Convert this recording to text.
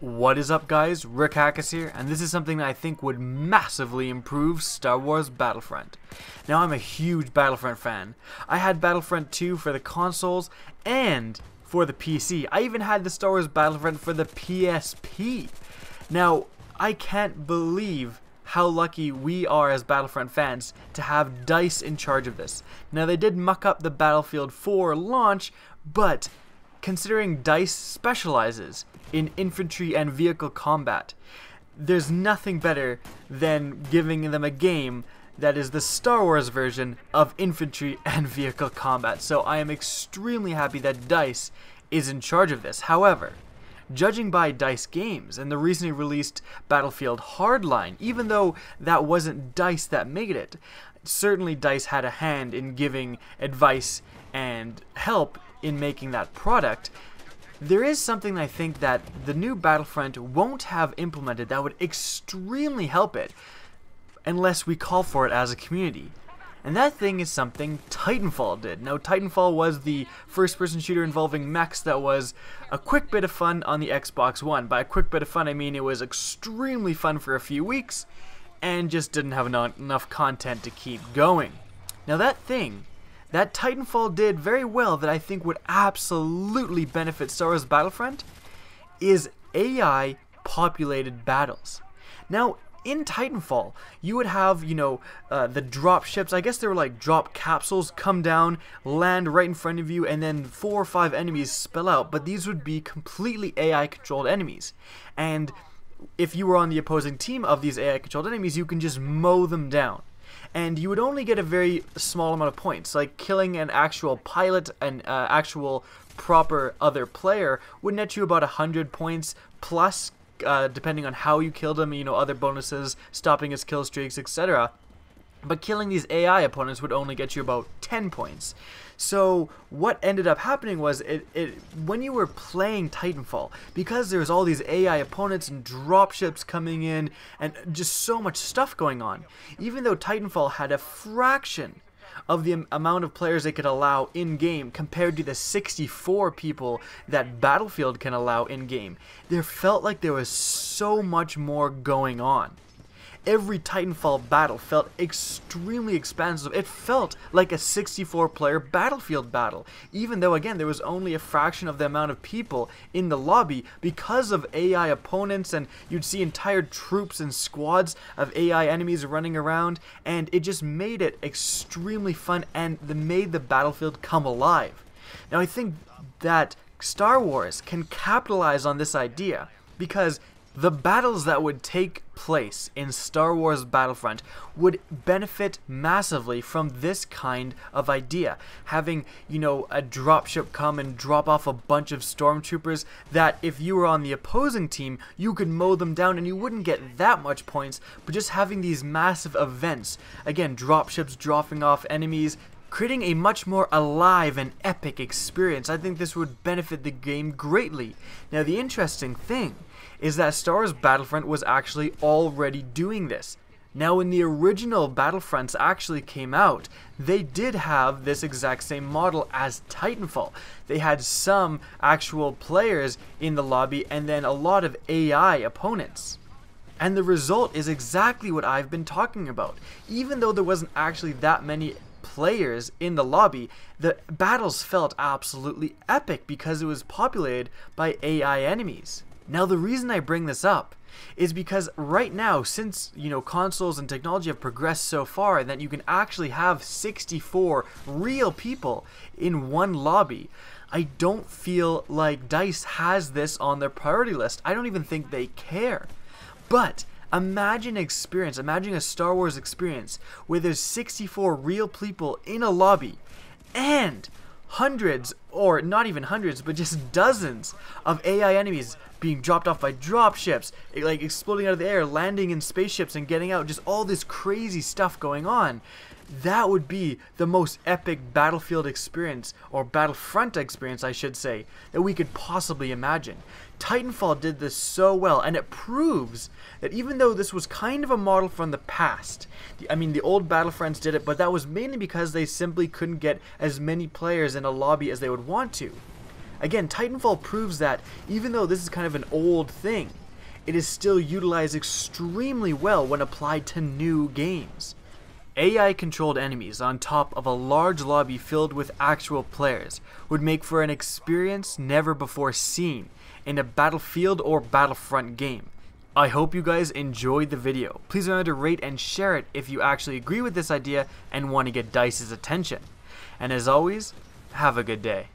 What is up, guys? Rick Hackus here, and this is something that I think would massively improve Star Wars Battlefront. Now, I'm a huge Battlefront fan. I had Battlefront 2 for the consoles and for the PC. I even had the Star Wars Battlefront for the PSP. Now, I can't believe how lucky we are as Battlefront fans to have DICE in charge of this. Now, they did muck up the Battlefield 4 launch, but considering DICE specializes in infantry and vehicle combat, there's nothing better than giving them a game that is the Star Wars version of infantry and vehicle combat. So I am extremely happy that DICE is in charge of this. However, judging by DICE Games and the recently released Battlefield Hardline, even though that wasn't DICE that made it, certainly DICE had a hand in giving advice and help in making that product. There is something I think that the new Battlefront won't have implemented that would extremely help it unless we call for it as a community. And that thing is something Titanfall did. Now, Titanfall was the first-person shooter involving mechs that was a quick bit of fun on the Xbox One. By a quick bit of fun, I mean it was extremely fun for a few weeks and just didn't have enough content to keep going. Now, that Titanfall did very well that I think would absolutely benefit Star Wars Battlefront is AI populated battles. Now, in Titanfall, you would have, the drop ships. I guess they were like drop capsules, come down, land right in front of you, and then 4 or 5 enemies spill out. But these would be completely AI controlled enemies. And if you were on the opposing team of these AI controlled enemies, you can just mow them down. And you would only get a very small amount of points, like killing an actual pilot, an actual proper other player would net you about 100 points plus, depending on how you killed him, other bonuses, stopping his kill streaks, etc. But killing these AI opponents would only get you about 10 points. So what ended up happening was, when you were playing Titanfall, because there's all these AI opponents and dropships coming in and just so much stuff going on, even though Titanfall had a fraction of the amount of players they could allow in-game compared to the 64 people that Battlefield can allow in-game, there felt like there was so much more going on. Every Titanfall battle felt extremely expansive. It felt like a 64-player Battlefield battle, even though, again, there was only a fraction of the amount of people in the lobby because of AI opponents, and you'd see entire troops and squads of AI enemies running around, and it just made it extremely fun and made the Battlefield come alive. Now, I think that Star Wars can capitalize on this idea because the battles that would take place in Star Wars Battlefront would benefit massively from this kind of idea. Having, a dropship come and drop off a bunch of stormtroopers that if you were on the opposing team, you could mow them down and you wouldn't get that much points, but just having these massive events, again, dropships dropping off enemies, creating a much more alive and epic experience. I think this would benefit the game greatly. Now, the interesting thing is that Star Wars Battlefront was actually already doing this. Now, when the original Battlefronts actually came out, they did have this exact same model as Titanfall. They had some actual players in the lobby and then a lot of AI opponents. And the result is exactly what I've been talking about. Even though there wasn't actually that many players in the lobby, the battles felt absolutely epic because it was populated by AI enemies. Now, the reason I bring this up is because right now, since consoles and technology have progressed so far that you can actually have 64 real people in one lobby, I don't feel like DICE has this on their priority list. I don't even think they care. But imagine a Star Wars experience where there's 64 real people in a lobby and hundreds, or not even hundreds, but just dozens of AI enemies being dropped off by dropships, like exploding out of the air, landing in spaceships and getting out, just all this crazy stuff going on. That would be the most epic Battlefield experience, or Battlefront experience, I should say, that we could possibly imagine. Titanfall did this so well, and it proves that even though this was kind of a model from the past, the old Battlefronts did it, but that was mainly because they simply couldn't get as many players in a lobby as they would want to. Again, Titanfall proves that even though this is kind of an old thing, it is still utilized extremely well when applied to new games. AI-controlled enemies on top of a large lobby filled with actual players would make for an experience never before seen in a Battlefield or Battlefront game. I hope you guys enjoyed the video. Please remember to rate and share it if you actually agree with this idea and want to get DICE's attention. And as always, have a good day.